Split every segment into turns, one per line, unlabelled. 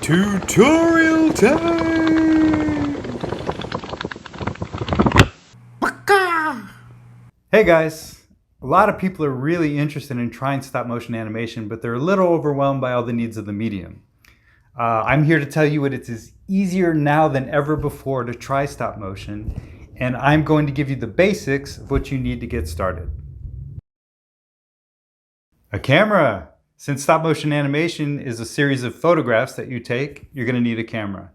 Tutorial time! Hey guys! A lot of people are really interested in trying stop motion animation, but they're a little overwhelmed by all the needs of the medium. I'm here to tell you it is easier now than ever before to try stop motion, and I'm going to give you the basics of what you need to get started. A camera! Since stop motion animation is a series of photographs that you take, you're going to need a camera.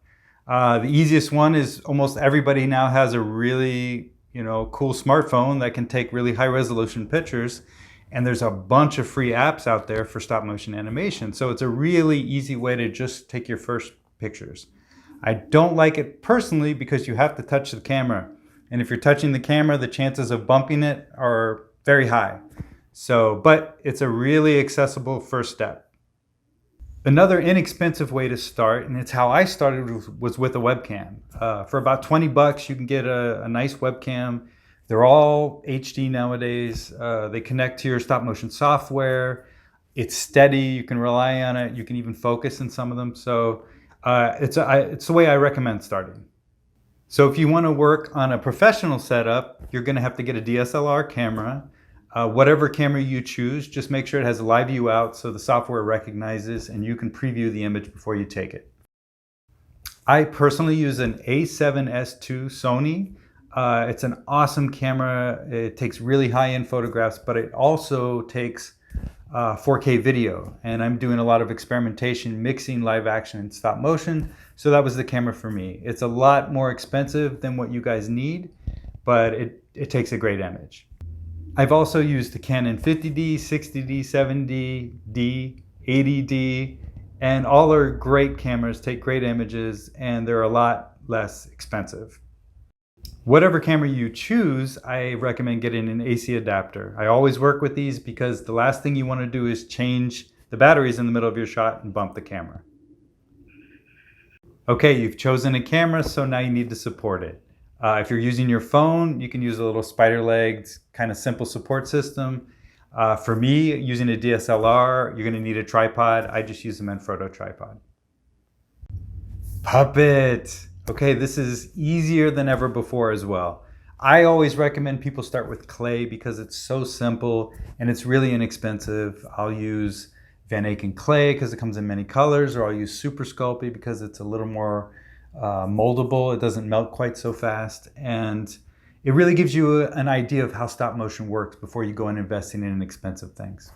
The easiest one is almost everybody now has a really cool smartphone that can take really high resolution pictures, and there's a bunch of free apps out there for stop motion animation. So it's a really easy way to just take your first pictures. I don't like it personally because you have to touch the camera. And if you're touching the camera, the chances of bumping it are very high. But it's a really accessible first step. Another inexpensive way to start, and it's how I started, was with a webcam. For about 20 bucks, you can get a nice webcam. They're all HD nowadays. They connect to your stop motion software. It's steady, you can rely on it. You can even focus in some of them. So it's the way I recommend starting. So if you want to work on a professional setup, you're going to have to get a DSLR camera. Whatever camera you choose, just make sure it has a live view out so the software recognizes and you can preview the image before you take it. I personally use an A7S II Sony. It's an awesome camera. It takes really high-end photographs, but it also takes 4K video. And I'm doing a lot of experimentation, mixing live action and stop motion. So that was the camera for me. It's a lot more expensive than what you guys need, but it takes a great image. I've also used the Canon 50D, 60D, 70D, 80D, and all are great cameras, take great images, and they're a lot less expensive. Whatever camera you choose, I recommend getting an AC adapter. I always work with these because the last thing you want to do is change the batteries in the middle of your shot and bump the camera. Okay, you've chosen a camera, so now you need to support it. If you're using your phone, you can use a little spider-legged, kind of simple support system. For me, using a DSLR, you're going to need a tripod. I just use a Manfrotto tripod. Puppet! Okay, this is easier than ever before as well. I always recommend people start with clay because it's so simple and it's really inexpensive. I'll use Van Aken clay because it comes in many colors, or I'll use Super Sculpey because it's a little more moldable. It doesn't melt quite so fast, and it really gives you an idea of how stop motion works before you go in investing in expensive things.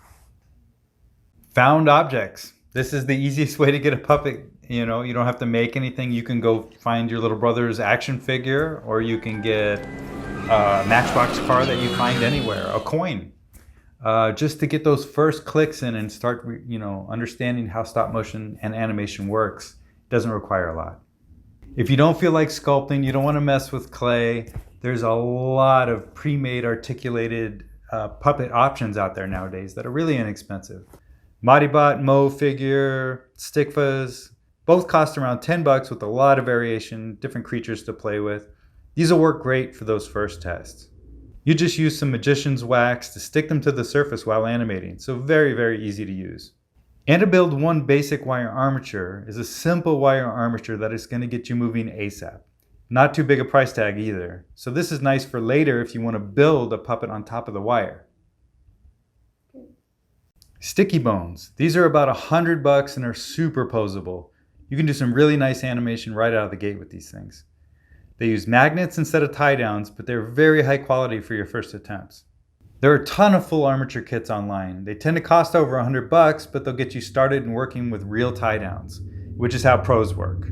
Found objects. This is the easiest way to get a puppet. You don't have to make anything. You can go find your little brother's action figure, or you can get a Matchbox car that you find anywhere, a coin, just to get those first clicks in and start understanding how stop motion and animation works. It doesn't require a lot. If you don't feel like sculpting, you don't want to mess with clay, there's a lot of pre-made articulated puppet options out there nowadays that are really inexpensive. Modibot, Mo figure, Stickfuzz, both cost around 10 bucks with a lot of variation, different creatures to play with. These will work great for those first tests. You just use some magician's wax to stick them to the surface while animating, so very, very easy to use. And to build one basic wire armature is a simple wire armature that is going to get you moving ASAP. Not too big a price tag either. So this is nice for later if you want to build a puppet on top of the wire. Sticky bones. These are about 100 bucks and are super posable. You can do some really nice animation right out of the gate with these things. They use magnets instead of tie downs, but they're very high quality for your first attempts. There are a ton of full armature kits online. They tend to cost over 100 bucks, but they'll get you started in working with real tie downs, which is how pros work.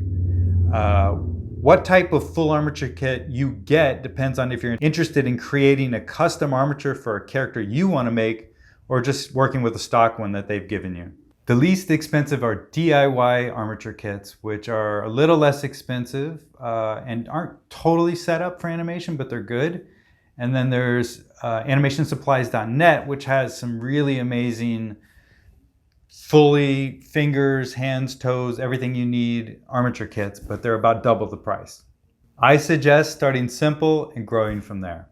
What type of full armature kit you get depends on if you're interested in creating a custom armature for a character you want to make, or just working with a stock one that they've given you. The least expensive are DIY armature kits, which are a little less expensive and aren't totally set up for animation, but they're good. And then there's animationsupplies.net, which has some really amazing, fully fingers, hands, toes, everything you need armature kits, but they're about double the price. I suggest starting simple and growing from there.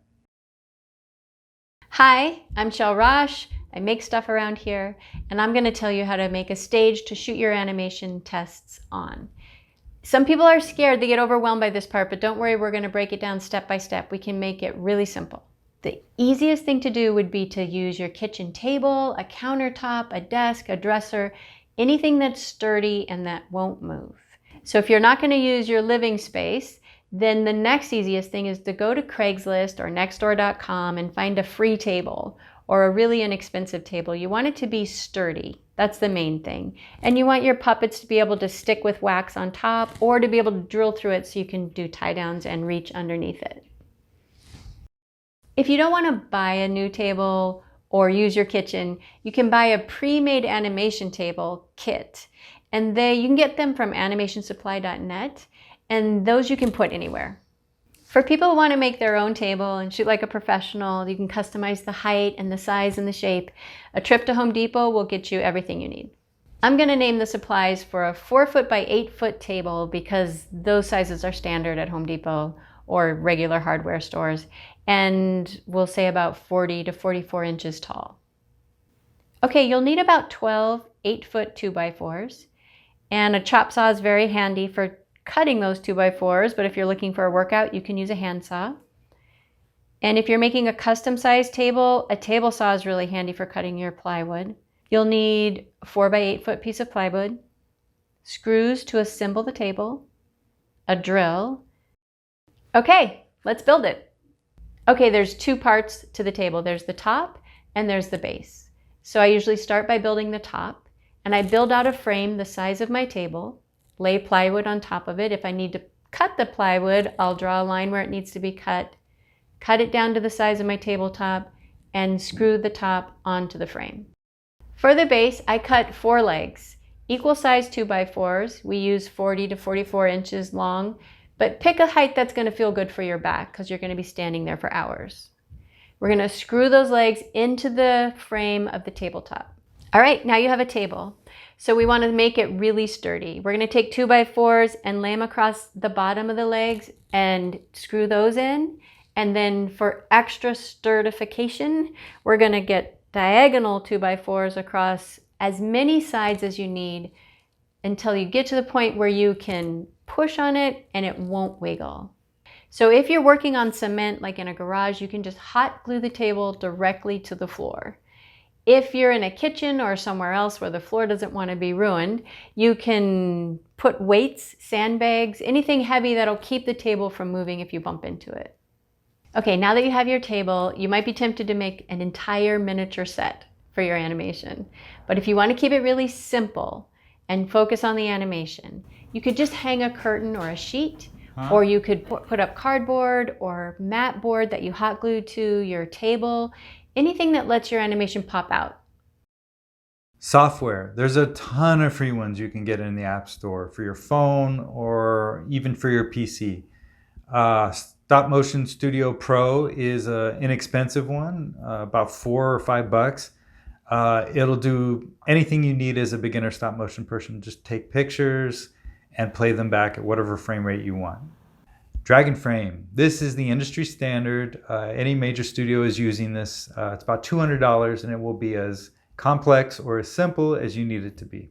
Hi, I'm Rasch, I make stuff around here, and I'm going to tell you how to make a stage to shoot your animation tests on. Some people are scared, they get overwhelmed by this part, but don't worry, we're going to break it down step by step. We can make it really simple. The easiest thing to do would be to use your kitchen table, a countertop, a desk, a dresser, anything that's sturdy and that won't move. So if you're not going to use your living space, then the next easiest thing is to go to Craigslist or nextdoor.com and find a free table or a really inexpensive table. You want it to be sturdy. That's the main thing. And you want your puppets to be able to stick with wax on top or to be able to drill through it so you can do tie downs and reach underneath it. If you don't want to buy a new table or use your kitchen, you can buy a pre-made animation table kit. And you can get them from animationsupply.net, and those you can put anywhere. For people who want to make their own table and shoot like a professional, you can customize the height and the size and the shape. A trip to Home Depot will get you everything you need. I'm going to name the supplies for a 4-foot by 8-foot table because those sizes are standard at Home Depot or regular hardware stores, and we'll say about 40 to 44 inches tall. Okay, you'll need about 12 8-foot 2x4s, and a chop saw is very handy for cutting those 2x4s, but if you're looking for a workout, you can use a handsaw. And if you're making a custom sized table, a table saw is really handy for cutting your plywood. You'll need a 4x8-foot piece of plywood, screws to assemble the table, a drill. Okay, let's build it. Okay, there's two parts to the table. There's the top and there's the base. So I usually start by building the top, and I build out a frame the size of my table, lay plywood on top of it. If I need to cut the plywood, I'll draw a line where it needs to be cut it down to the size of my tabletop, and screw the top onto the frame. For the base, I cut 4 legs, equal size 2x4s. We use 40 to 44 inches long, but pick a height that's going to feel good for your back because you're going to be standing there for hours. We're going to screw those legs into the frame of the tabletop. All right, now you have a table. So we want to make it really sturdy. We're going to take 2x4s and lay them across the bottom of the legs and screw those in. And then for extra sturdification, we're going to get diagonal 2x4s across as many sides as you need until you get to the point where you can push on it and it won't wiggle. So if you're working on cement, like in a garage, you can just hot glue the table directly to the floor. If you're in a kitchen or somewhere else where the floor doesn't want to be ruined, you can put weights, sandbags, anything heavy that'll keep the table from moving if you bump into it. Okay, now that you have your table, you might be tempted to make an entire miniature set for your animation. But if you want to keep it really simple and focus on the animation, you could just hang a curtain or a sheet, or you could put up cardboard or mat board that you hot glue to your table, anything that lets your animation pop out.
Software. There's a ton of free ones you can get in the App Store for your phone or even for your PC. Stopmotion Studio Pro is an inexpensive one, about $4 or $5. It'll do anything you need as a beginner stop motion person. Just take pictures and play them back at whatever frame rate you want. Dragon Frame. This is the industry standard. Any major studio is using this. It's about $200 and it will be as complex or as simple as you need it to be.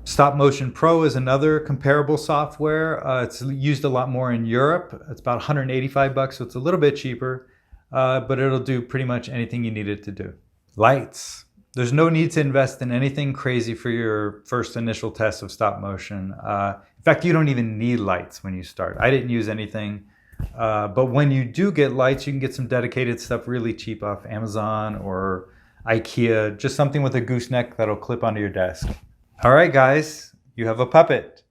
Stopmotion Pro is another comparable software. It's used a lot more in Europe. It's about $185, so it's a little bit cheaper, but it'll do pretty much anything you need it to do. Lights. There's no need to invest in anything crazy for your first initial test of stop motion. In fact, you don't even need lights when you start. I didn't use anything, but when you do get lights, you can get some dedicated stuff really cheap off Amazon or IKEA, just something with a gooseneck that'll clip onto your desk. All right, guys, you have a puppet,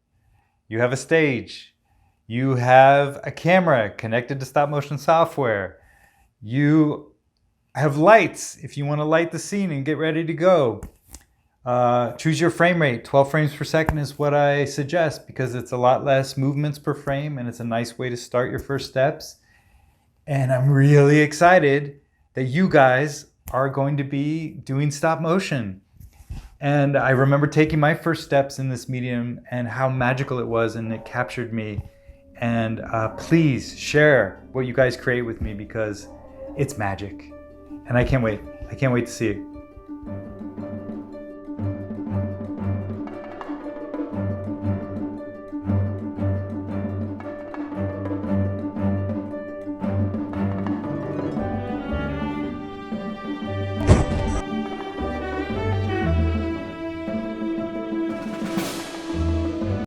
you have a stage, you have a camera connected to stop motion software, you have lights if you want to light the scene and get ready to go. Choose your frame rate. 12 frames per second is what I suggest because it's a lot less movements per frame and it's a nice way to start your first steps. And I'm really excited that you guys are going to be doing stop motion. And I remember taking my first steps in this medium and how magical it was, and it captured me. And please share what you guys create with me because it's magic. And I can't wait. I can't wait to see it.